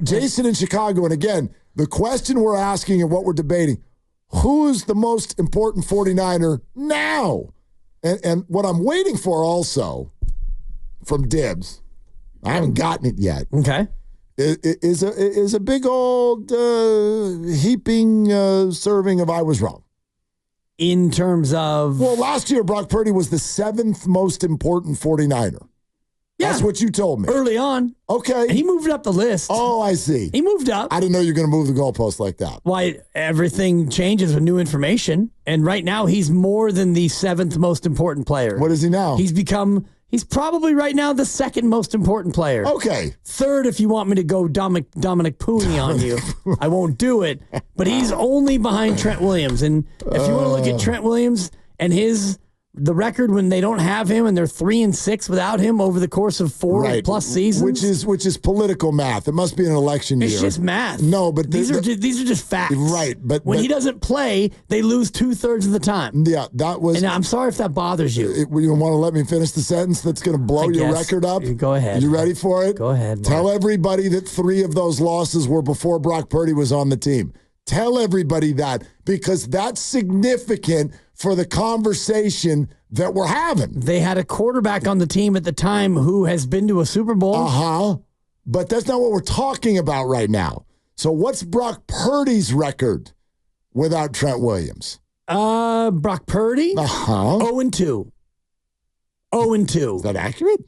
Jason in Chicago, and again, the question we're asking and what we're debating, who's the most important 49er now? And what I'm waiting for also from Dibs, I haven't gotten it yet. Okay. Is a big old heaping serving of I was wrong. In terms of? Well, last year, Brock Purdy was the 7th most important 49er. Yeah. That's what you told me. Early on. Okay. He moved up the list. Oh, I see. He moved up. I didn't know you were going to move the goalpost like that. Why, everything changes with new information. And right now, he's more than the 7th most important player. What is he now? He's probably right now the 2nd most important player. Okay. 3rd, if you want me to go Dominic Pooney on you. I won't do it. But he's only behind Trent Williams. And if you want to look at Trent Williams and the record when they don't have him and they're 3-6 without him over the course of 4+ seasons, which is political math. It must be an election year. It's just math. No, but these are just facts. Right, but when he doesn't play, they lose 2/3 of the time. Yeah, that was. And I'm sorry if that bothers you. You want to let me finish the sentence that's going to blow your record up? Go ahead. You ready for it? Go ahead. Mark. Tell everybody that 3 of those losses were before Brock Purdy was on the team. Tell everybody that because that's significant for the conversation that we're having. They had a quarterback on the team at the time who has been to a Super Bowl. Uh-huh. But that's not what we're talking about right now. So what's Brock Purdy's record without Trent Williams? Brock Purdy? Uh-huh. 0-2. 0-2. Is that accurate?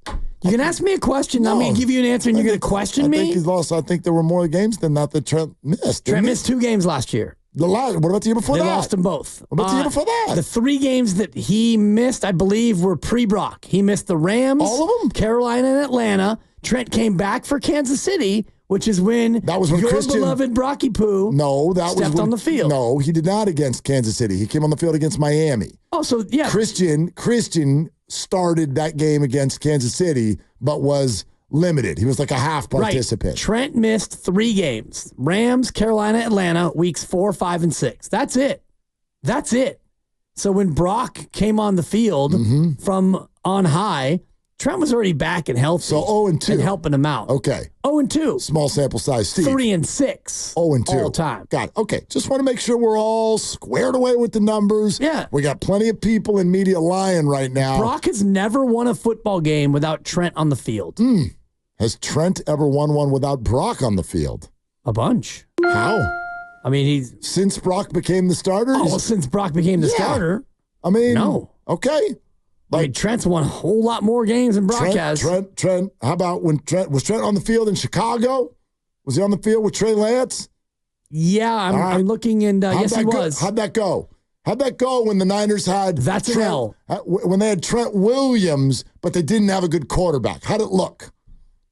You can ask me a question. No. I'm going to give you an answer, and you're going to question me? I think he's lost. I think there were more games than that Trent missed. Trent missed 2 games last year. What about the year before that? They lost them both. What about the year before that? The 3 games that he missed, I believe, were pre-Brock. He missed the Rams, all of them? Carolina, and Atlanta. Trent came back for Kansas City, which is when your beloved Brocky Poo stepped on the field. No, he did not against Kansas City. He came on the field against Miami. Oh, so yeah. Christian started that game against Kansas City, but was limited. He was like a half participant. Right. Trent missed 3 games. Rams, Carolina, Atlanta, weeks 4, 5, and 6. That's it. So when Brock came on the field from on high, Trent was already back and healthy. So 0-2. And helping him out. Okay. 0-2. Small sample size, Steve. 3-6. 0-2. All time. Got it. Okay. Just want to make sure we're all squared away with the numbers. Yeah. We got plenty of people in media lying right now. Brock has never won a football game without Trent on the field. Has Trent ever won one without Brock on the field? A bunch. How? I mean, since Brock became the starter? Oh, since Brock became the starter? I mean, no. Okay. Trent's won a whole lot more games than Brock has. Trent, how about when was Trent on the field in Chicago? Was he on the field with Trey Lance? Yeah, I'm looking, and yes, he was. How'd that go? How'd that go when the Niners had That's an L. When they had Trent Williams, but they didn't have a good quarterback? How'd it look?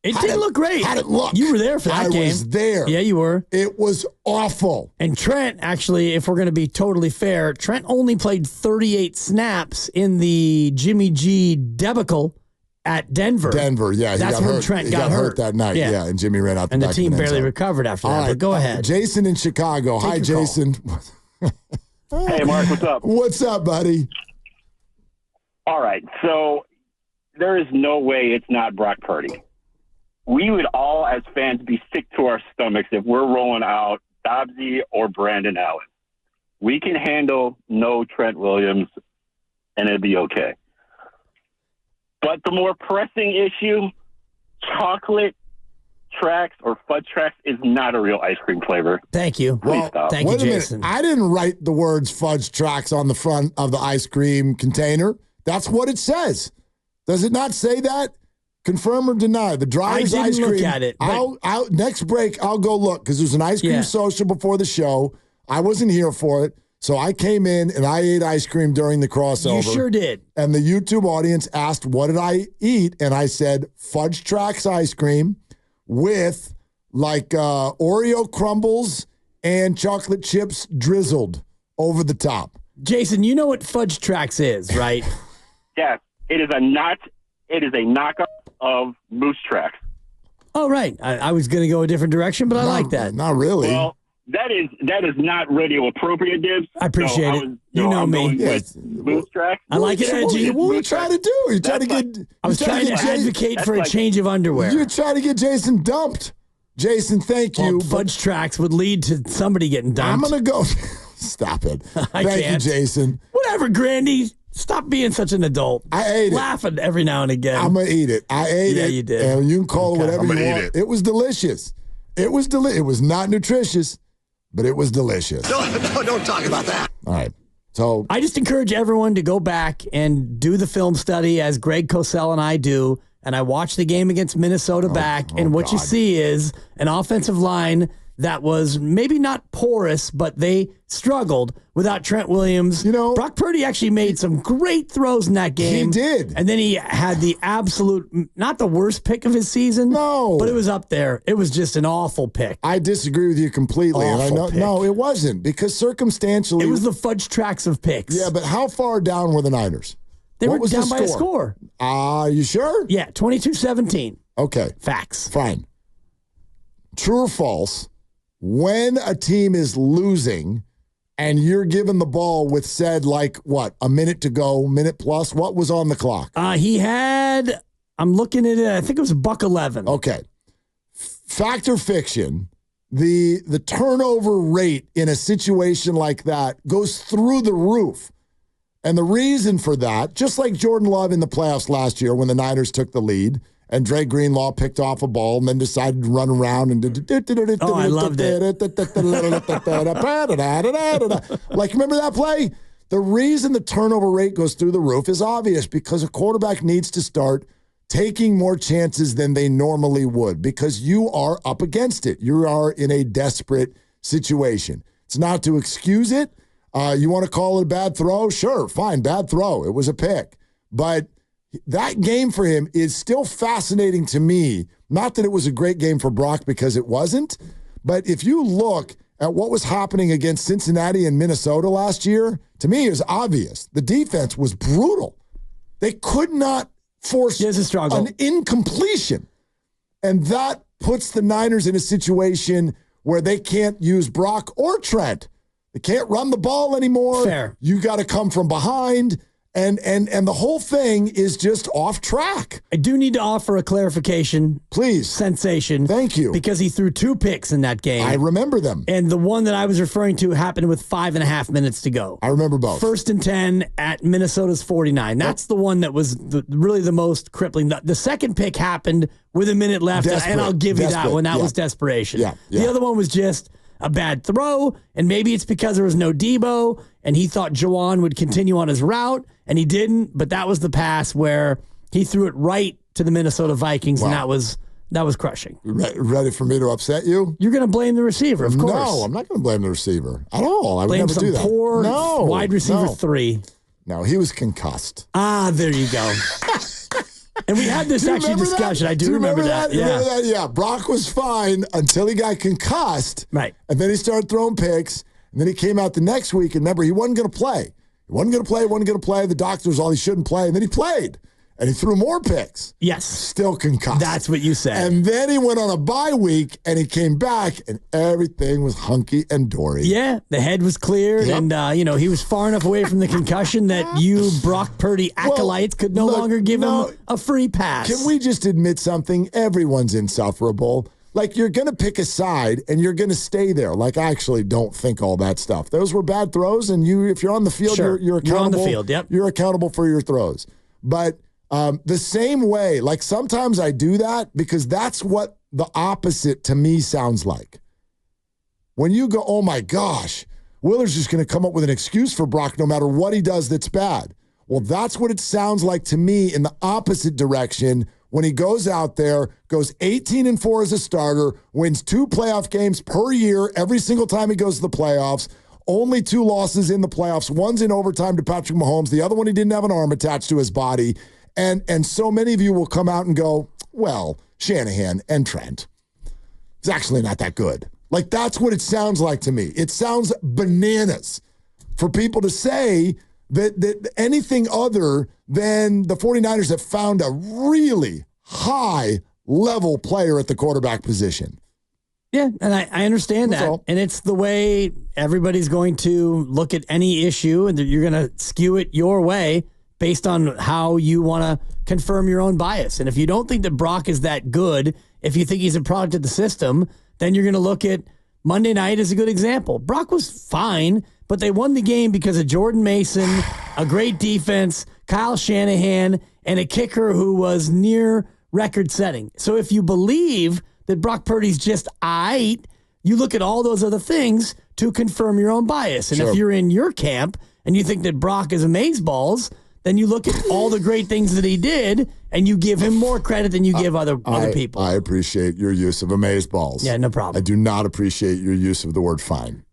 It didn't look great. How'd it look? You were there for that game. I was there. Yeah, you were. It was awful. And Trent, actually, if we're going to be totally fair, Trent only played 38 snaps in the Jimmy G debacle at Denver. Yeah. That's when Trent got hurt that night. Yeah, and Jimmy ran out the and back the team of the barely recovered after that. All right, but go ahead. Jason in Chicago. Hi, Jason. Hey, Mark, what's up? What's up, buddy? All right, so there is no way it's not Brock Purdy. We would all, as fans, be sick to our stomachs if we're rolling out Dobbsy or Brandon Allen. We can handle no Trent Williams, and it'd be okay. But the more pressing issue, chocolate tracks or fudge tracks is not a real ice cream flavor. Thank you. Please stop. Thank you, Jason. I didn't write the words fudge tracks on the front of the ice cream container. That's what it says. Does it not say that? Confirm or deny? The Dryer's ice cream. I didn't look at it. I'll next break, I'll go look because there's an ice cream social before the show. I wasn't here for it, so I came in and I ate ice cream during the crossover. You sure did. And the YouTube audience asked, what did I eat? And I said, fudge tracks ice cream with Oreo crumbles and chocolate chips drizzled over the top. Jason, you know what fudge tracks is, right? Yes, it is a knockoff of Moose Tracks. Oh, right. I was going to go a different direction, but I like that. Not really. Well, that is not radio appropriate, Dibs. I appreciate it. You know me. Yes. Moose Tracks. I like it edgy. What were you trying to do? I was trying to advocate for a change of underwear. You're trying to get Jason dumped. Jason, thank you. Fudge tracks would lead to somebody getting dumped. I'm going to go. Stop it. Thank you, Jason. Whatever, Grandy. Stop being such an adult. I ate it. Laughing every now and again. I'm going to eat it. I ate it. Yeah, you did. And you can call it whatever you want. It was delicious. It was not nutritious, but it was delicious. Don't talk about that. All right. So I just encourage everyone to go back and do the film study as Greg Cosell and I do. And I watched the game against Minnesota and what you see is an offensive line that was maybe not porous, but they struggled without Trent Williams. Brock Purdy actually made some great throws in that game. He did. And then he had the absolute, not the worst pick of his season. No. But it was up there. It was just an awful pick. I disagree with you completely. Pick. No, it wasn't, because circumstantially. It was the fudge tracks of picks. Yeah, but how far down were the Niners? They were down by a score. You sure? Yeah, 22-17. Okay. Facts. Fine. True or false? When a team is losing and you're given the ball with said, a minute to go, minute plus, what was on the clock? He had, I'm looking at it, I think it was $1:11. Okay. Fact or fiction, the turnover rate in a situation like that goes through the roof. And the reason for that, just like Jordan Love in the playoffs last year when the Niners took the lead, and Dre Greenlaw picked off a ball and then decided to run around and I loved it. Remember that play? The reason the turnover rate goes through the roof is obvious, because a quarterback needs to start taking more chances than they normally would, because you are up against it. You are in a desperate situation. It's not to excuse it. You want to call it a bad throw? Sure, fine, bad throw. It was a pick. But that game for him is still fascinating to me. Not that it was a great game for Brock, because it wasn't. But if you look at what was happening against Cincinnati and Minnesota last year, to me, it was obvious. The defense was brutal. They could not force an incompletion. And that puts the Niners in a situation where they can't use Brock or Trent. They can't run the ball anymore. Fair. You got to come from behind. And the whole thing is just off track. I do need to offer a clarification. Please. Sensation. Thank you. Because he threw 2 picks in that game. I remember them. And the one that I was referring to happened with 5.5 minutes to go. I remember both. 1st and 10 at Minnesota's 49. That's the one that was really the most crippling. The second pick happened with a minute left, and I'll give you that one. That was desperation. Yeah. The other one was just a bad throw, and maybe it's because there was no Debo, and he thought Juwan would continue on his route, and he didn't, but that was the pass where he threw it right to the Minnesota Vikings, and that was crushing. Ready for me to upset you? You're going to blame the receiver, of course. No, I'm not going to blame the receiver at all. I would never do that. Poor wide receiver 3. No, he was concussed. There you go. And we had this discussion. I do remember that. Yeah. Yeah. Brock was fine until he got concussed. Right. And then he started throwing picks. And then he came out the next week. And remember, he wasn't going to play. The doctor was all he shouldn't play. And then he played. And he threw more picks. Yes. Still concussed. That's what you said. And then he went on a bye week, and he came back, and everything was hunky and dory. Yeah, the head was cleared, and he was far enough away from the concussion that you Brock Purdy acolytes could no longer give him a free pass. Can we just admit something? Everyone's insufferable. You're going to pick a side, and you're going to stay there. I actually don't think all that stuff. Those were bad throws, and if you're on the field, sure. you're accountable. You're on the field, yep. You're accountable for your throws. But the same way, sometimes I do that because that's what the opposite to me sounds like. When you go, oh my gosh, Willard's just going to come up with an excuse for Brock no matter what he does that's bad. Well, that's what it sounds like to me in the opposite direction when he goes out there, goes 18-4 as a starter, wins 2 playoff games per year every single time he goes to the playoffs. Only 2 losses in the playoffs. One's in overtime to Patrick Mahomes. The other one, he didn't have an arm attached to his body. And so many of you will come out and go, well, Shanahan and Trent, it's actually not that good. That's what it sounds like to me. It sounds bananas for people to say that anything other than the 49ers have found a really high-level player at the quarterback position. Yeah, and I understand that. And it's the way everybody's going to look at any issue, and you're going to skew it your way based on how you want to confirm your own bias. And if you don't think that Brock is that good if you think he's a product of the system, then you're going to look at Monday night as a good example. Brock was fine, but they won the game because of Jordan Mason, a great defense, Kyle Shanahan, and a kicker who was near record-setting. So if you believe that Brock Purdy's just aight, you look at all those other things to confirm your own bias. And if you're in your camp and you think that Brock is amazeballs, then you look at all the great things that he did and you give him more credit than you give other people. I appreciate your use of amazeballs. Yeah, no problem. I do not appreciate your use of the word fine.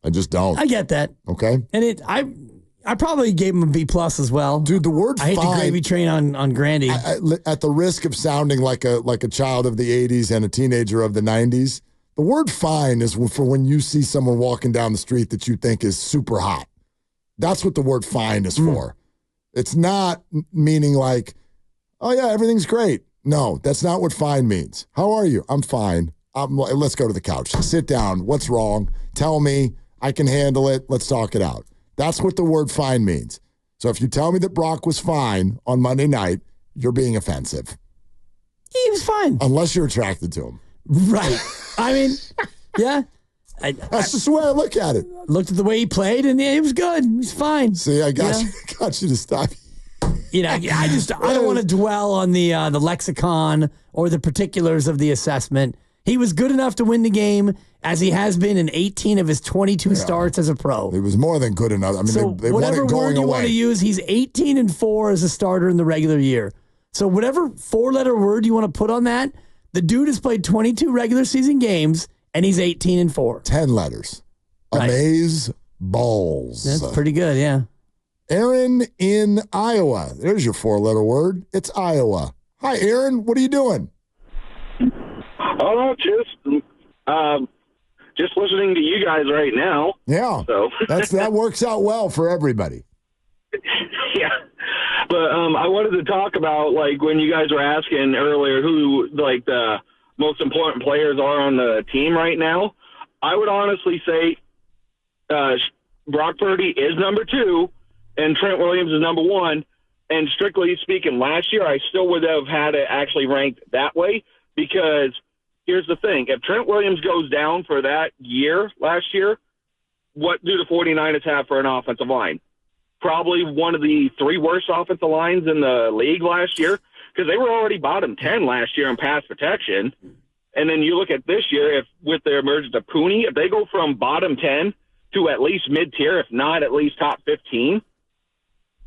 I just don't. I get that. Okay. And I probably gave him a B+ as well. Dude, the word I hate fine, the gravy train on Grandy. At the risk of sounding like a child of the 80s and a teenager of the 90s, the word fine is for when you see someone walking down the street that you think is super hot. That's what the word fine is for. It's not meaning like, oh, yeah, everything's great. No, that's not what fine means. How are you? I'm fine. Let's go to the couch. Sit down. What's wrong? Tell me. I can handle it. Let's talk it out. That's what the word fine means. So if you tell me that Brock was fine on Monday night, you're being offensive. He was fine. Unless you're attracted to him. Right. I mean, yeah. That's just the way I look at it. Looked at the way he played, and he was good. He's fine. See, I got you to stop. I don't want to dwell on the lexicon or the particulars of the assessment. He was good enough to win the game, as he has been in 18 of his 22 starts as a pro. He was more than good enough. I mean, so they won it going whatever word you want to use, he's 18-4 as a starter in the regular year. So whatever 4-letter word you want to put on that, the dude has played 22 regular season games, and he's 18-4. 10 letters. Right. Amaze balls. That's pretty good, yeah. Aaron in Iowa. There's your 4-letter word. It's Iowa. Hi, Aaron. What are you doing? Oh, just listening to you guys right now. Yeah. So that works out well for everybody. Yeah. But I wanted to talk about, like, when you guys were asking earlier who, like, the most important players are on the team right now. I would honestly say Brock Purdy is number 2 and Trent Williams is number 1. And strictly speaking, last year I still would have had it actually ranked that way, because here's the thing. If Trent Williams goes down for that year last year, what do the 49ers have for an offensive line? Probably one of the 3 worst offensive lines in the league last year, because they were already bottom 10 last year in pass protection. And then you look at this year, if with their emergence of Pooney, if they go from bottom 10 to at least mid-tier, if not at least top 15,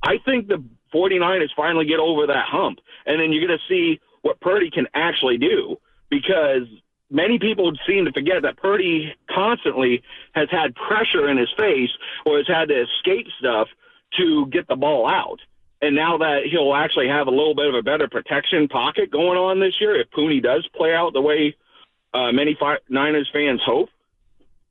I think the 49ers finally get over that hump. And then you're going to see what Purdy can actually do, because many people seem to forget that Purdy constantly has had pressure in his face or has had to escape stuff to get the ball out. And now that he'll actually have a little bit of a better protection pocket going on this year, if Pooney does play out the way many Niners fans hope,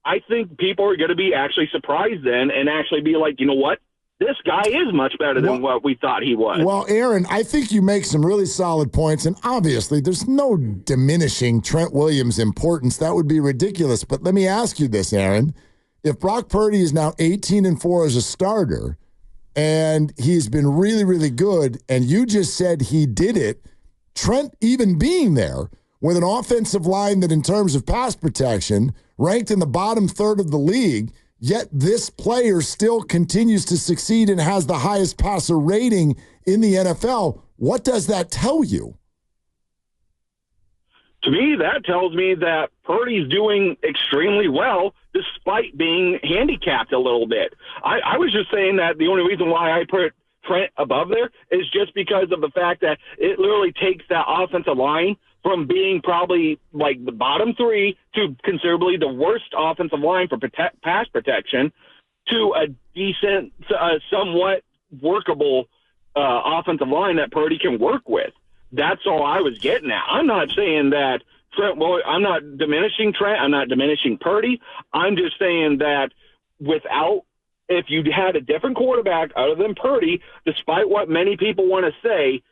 I think people are going to be actually surprised then and actually be like, you know what? This guy is much better than what we thought he was. Well, Aaron, I think you make some really solid points, and obviously there's no diminishing Trent Williams' importance. That would be ridiculous. But let me ask you this, Aaron. If Brock Purdy is now 18-4 as a starter, and he's been really, really good, and you just said he did it, Trent even being there with an offensive line that in terms of pass protection ranked in the bottom third of the league, yet this player still continues to succeed and has the highest passer rating in the NFL. What does that tell you? To me, that tells me that Purdy's doing extremely well despite being handicapped a little bit. I was just saying that the only reason why I put Trent above there is just because of the fact that it literally takes that offensive line from being probably like the bottom 3 to considerably the worst offensive line for pass protection to a decent, somewhat workable offensive line that Purdy can work with. That's all I was getting at. I'm not saying that I'm not diminishing Trent. I'm not diminishing Purdy. I'm just saying that if you had a different quarterback other than Purdy, despite what many people want to say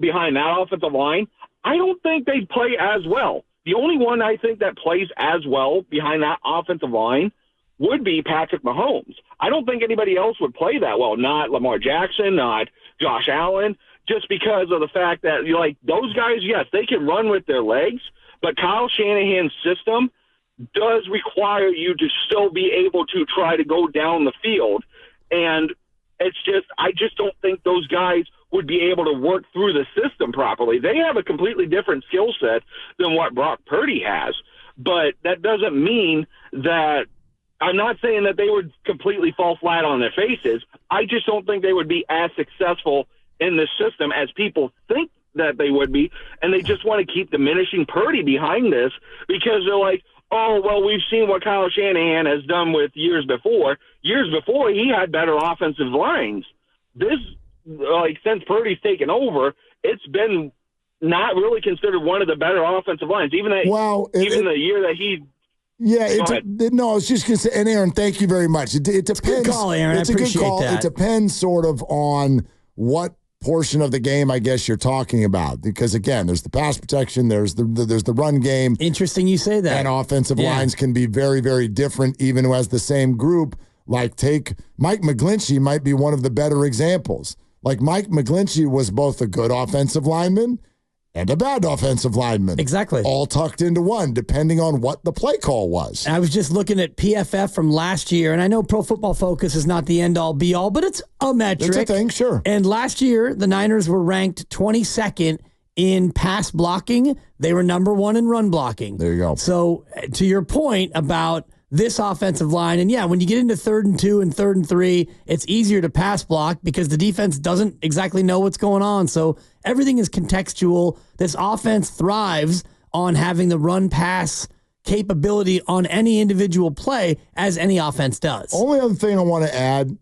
behind that offensive line, I don't think they'd play as well. The only one I think that plays as well behind that offensive line would be Patrick Mahomes. I don't think anybody else would play that well. Not Lamar Jackson, not Josh Allen, just because of the fact that, like, those guys, yes, they can run with their legs, But Kyle Shanahan's system does require you to still be able to try to go down the field. And I just don't think those guys would be able to work through the system properly. They have a completely different skill set than what Brock Purdy has. But that doesn't mean that I'm not saying that they would completely fall flat on their faces. I just don't think they would be as successful in this system as people think that they would be. And they just want to keep diminishing Purdy behind this because they're like, oh, well, we've seen what Kyle Shanahan has done with years before. Years before, he had better offensive lines. This, since Purdy's taken over, it's been not really considered one of the better offensive lines. Even the year that he. Yeah, no, I was just going to say, and Aaron, thank you very much. It depends. It's a good call, Aaron. It's a good call. That. It depends sort of on what portion of the game I guess you're talking about, because again, there's the pass protection, there's the run game. Interesting you say that. And offensive lines can be very, very different even as the same group. Like take Mike McGlinchey might be one of the better examples. Like Mike McGlinchey was both a good offensive lineman and a bad offensive lineman. Exactly. All tucked into one, depending on what the play call was. I was just looking at PFF from last year, and I know Pro Football Focus is not the end-all, be-all, but it's a metric. It's a thing, sure. And last year, the Niners were ranked 22nd in pass blocking. They were number 1 in run blocking. There you go. So to your point about this offensive line, and when you get into 3rd and 2 and 3rd and 3, it's easier to pass block because the defense doesn't exactly know what's going on. So everything is contextual. This offense thrives on having the run pass capability on any individual play, as any offense does. Only other thing I want to add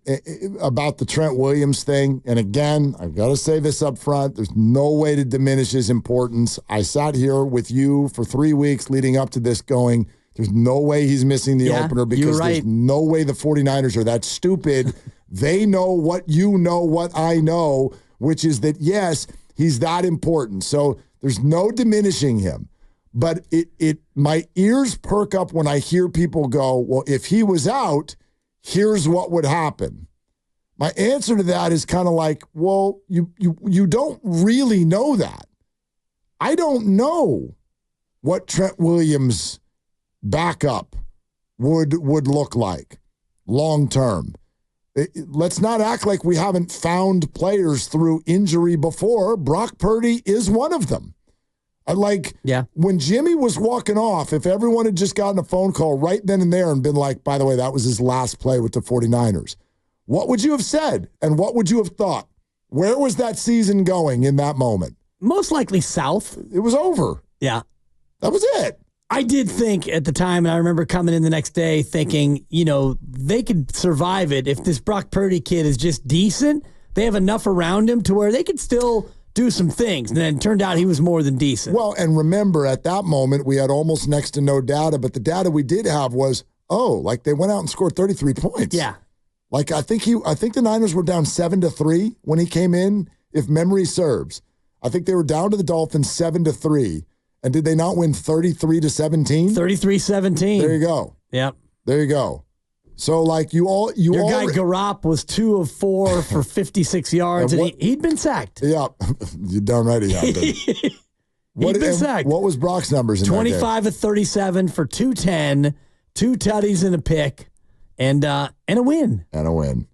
about the Trent Williams thing, and again, I've got to say this up front, there's no way to diminish his importance. I sat here with you for 3 weeks leading up to this going, there's no way he's missing the opener because there's no way the 49ers are that stupid. They know what you know, what I know, which is that, yes, he's that important. So there's no diminishing him. But my ears perk up when I hear people go, well, if he was out, here's what would happen. My answer to that is kind of like, well, you don't really know that. I don't know what Trent Williams' backup would look like long term. Let's not act like we haven't found players through injury before. Brock Purdy is one of them. When Jimmy was walking off, if everyone had just gotten a phone call right then and there and been like, by the way, that was his last play with the 49ers, what would you have said? And what would you have thought? Where was that season going in that moment? Most likely south. It was over. Yeah. That was it. I did think at the time, and I remember coming in the next day thinking, they could survive it if this Brock Purdy kid is just decent. They have enough around him to where they could still do some things. And then it turned out he was more than decent. Well, and remember, at that moment, we had almost next to no data, but the data we did have was, they went out and scored 33 points. Yeah. I think the Niners were down 7-3 when he came in, if memory serves. I think they were down to the Dolphins 7-3. And did they not win 33-17? 33-17. There you go. Yep. There you go. So guy Garop was 2 of 4 for 56 yards, and he'd been sacked. Yeah, you're darn right he had been. He'd been sacked. What was Brock's numbers in 25 of 37 for 210, 2 tutties and a pick, and a win. And a win.